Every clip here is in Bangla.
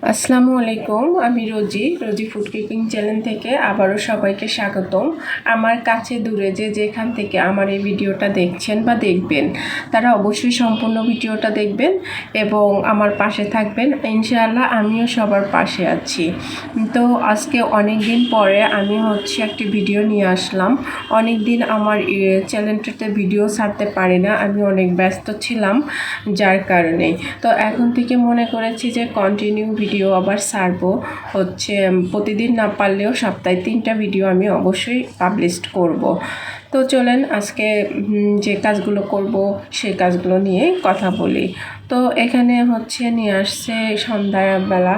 আসসালামু আলাইকুম, আমি রোজি ফুড কুকিং চ্যানেল থেকে আবারও সবাইকে স্বাগতম। আমার কাছে দূরে যেখান থেকে আমার এই ভিডিওটা দেখছেন বা দেখবেন, তারা অবশ্যই সম্পূর্ণ ভিডিওটা দেখবেন এবং আমার পাশে থাকবেন। ইনশাআল্লাহ আমিও সবার পাশে আছি। তো আজকে অনেক দিন পরে আমি একটি ভিডিও নিয়ে আসলাম। অনেক দিন আমার চ্যানেলটাতে ভিডিও ছাড়তে পারি না, আমি অনেক ব্যস্ত ছিলাম যার কারণে। তো এখন থেকে মনে করেছি যে কন্টিনিউ ভিডিও আবার ছাড়বো। প্রতিদিন না পারলেও সপ্তাহে 3টা ভিডিও আমি অবশ্যই পাবলিশ করব। তো চলেন আজকে যে কাজগুলো করব সেই কাজগুলো নিয়ে কথা বলি। তো এখানে নিয়ে আসছে সন্ধ্যাবেলা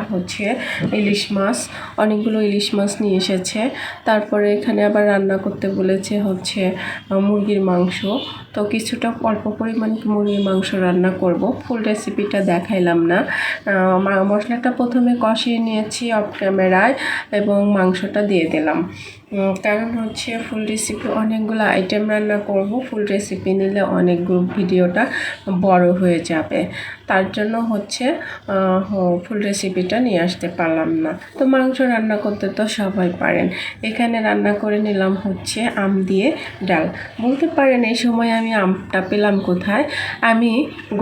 ইলিশ মাছ, অনেকগুলো ইলিশ মাছ নিয়ে এসেছে। তারপরে এখানে আবার রান্না করতে বলেছে মুরগির মাংস। তো কিছুটা অল্প পরিমাণ মুরগির মাংস রান্না করব, ফুল রেসিপিটা দেখাইলাম না। মশলাটা প্রথমে কষিয়ে নিয়েছি অফ ক্যামেরায় এবং মাংসটা দিয়ে দিলাম। কারণ ফুল রেসিপি অনেকগুলো আইটেম রান্না করব, ফুল রেসিপি নিলে অনেকগুলো ভিডিওটা বড় হয়ে যাবে, তার জন্য ফুল রেসিপিটা নিয়ে আসতে পারলাম না। তো মাংস রান্না করতে তো সবাই পারেন। এখানে রান্না করে নিলাম আম দিয়ে ডাল। বলতে পারেন এই সময় আমি আমটা পেলাম কোথায়। আমি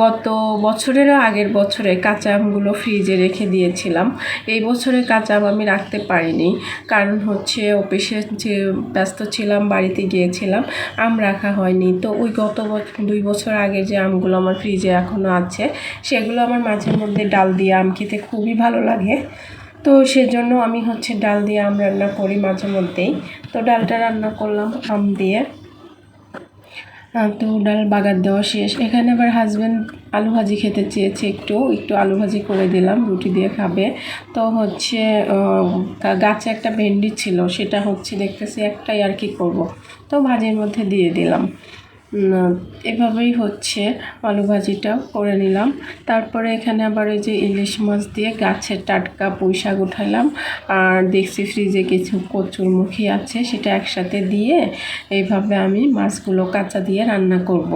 গত বছরেরও আগের বছরে কাঁচা আমগুলো ফ্রিজে রেখে দিয়েছিলাম। এই বছরে কাঁচা আম আমি রাখতে পারিনি, কারণ অফিসে যে ব্যস্ত ছিলাম, বাড়িতে গিয়েছিলাম, আম রাখা হয়নি। তো ওই গত 2 বছর আগে যে আমগুলো আমার ফ্রিজে এখনও আছে, সেগুলো আমার মাঝে মধ্যে ডাল দিয়ে আম খেতে খুবই ভালো লাগে। তো সেজন্য আমি ডাল দিয়ে আম রান্না করি মাঝে মধ্যেই। তো ডালটা রান্না করলাম আম দিয়ে। তো ডাল বাগার দেওয়া শেষ। এখানে আবার হাজব্যান্ড আলু ভাজি খেতে চেয়েছে, একটু আলু ভাজি করে দিলাম, রুটি দিয়ে খাবে। তো গাছে একটা ভেন্ডি ছিল, সেটা দেখতেছি একটাই আর কি করব, তো ভাজির মধ্যে দিয়ে দিলাম। এভাবেই আলু ভাজিটাও করে নিলাম। তারপরে এখানে আবার এই যে ইলিশ মাছ দিয়ে গাছের টাটকা পুঁই শাক উঠাইলাম, আর দেখছি ফ্রিজে কিছু কচুরমুখী আছে, সেটা একসাথে দিয়ে এইভাবে আমি মাছগুলো কাঁচা দিয়ে রান্না করব।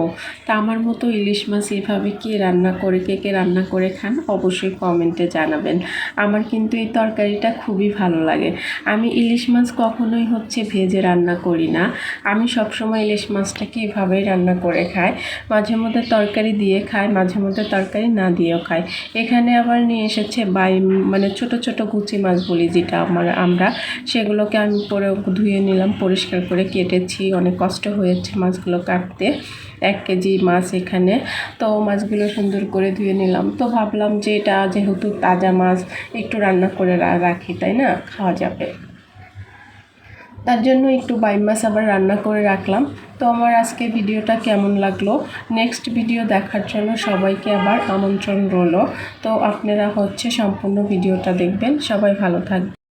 তা আমার মতো ইলিশ মাছ এভাবে কে রান্না করে খান অবশ্যই কমেন্টে জানাবেন। আমার কিন্তু এই তরকারিটা খুবই ভালো লাগে। আমি ইলিশ মাছ কখনোই ভেজে রান্না করি না, আমি সবসময় ইলিশ মাছটাকে এভাবে রান্না করে খাই। মাঝে মধ্যে তরকারি দিয়ে খাই, মাঝে মধ্যে তরকারি না দিয়েও খাই। এখানে আবার নিয়ে এসেছে মানে ছোট ছোট গুচি মাছ বলি যেটা আমরা, সেগুলোকে আমি ধুয়ে নিলাম, পরিষ্কার করে কেটেছি। অনেক কষ্ট হয়েছে মাছগুলো কাটতে, 1 কেজি মাছ এখানে। তো মাছগুলো সুন্দর করে ধুয়ে নিলাম। তো ভাবলাম যে এটা যেহেতু তাজা মাছ, একটু রান্না করে রাখি, তাই না, খাওয়া যাবে। তার জন্য একটু বাইম মাছ আবার রান্না করে রাখলাম। তো আমার আজকে ভিডিওটা কেমন লাগলো, নেক্সট ভিডিও দেখার জন্য সবাইকে আবার আমন্ত্রণ রইল। তো আপনারা সম্পূর্ণ ভিডিওটা দেখবেন। সবাই ভালো থাকবেন।